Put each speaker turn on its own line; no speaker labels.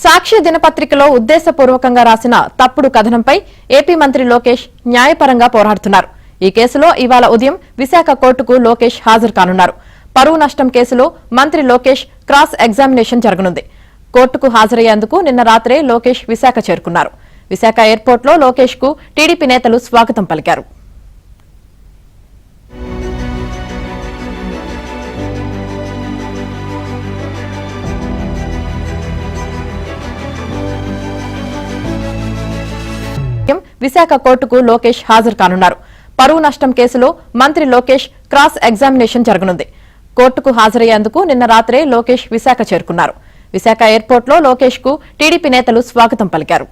సాక్షి దినపత్రికలో ఉద్దేశపూర్వకంగా రాసిన తప్పుడు కథనంపై ఏపీ మంత్రి లోకేష్ న్యాయపరంగా పోరాడుతున్నారు. ఈ కేసులో ఇవాళ ఉదయం విశాఖ కోర్టుకు లోకేష్ హాజరు కానున్నారు. పరువు నష్టం కేసులో మంత్రి లోకేష్ క్రాస్ ఎగ్జామినేషన్ జరగనుంది. కోర్టుకు హాజరయ్యేందుకు నిన్న రాత్రే లోకేష్ విశాఖ చేరుకున్నారు. విశాఖ ఎయిర్పోర్టులో లోకేష్ కు టీడీపీ నేతలు స్వాగతం పలికారు. విశాఖ కోర్టుకు లోకేష్ హాజరు కానున్నారు. పరువు నష్టం కేసులో మంత్రి లోకేష్ క్రాస్ ఎగ్జామినేషన్ జరగనుంది. కోర్టుకు హాజరయ్యేందుకు నిన్న రాత్రే లోకేష్ విశాఖ చేరుకున్నారు. విశాఖ ఎయిర్పోర్టులో లోకేష్ కు టీడీపీ నేతలు స్వాగతం పలికారు.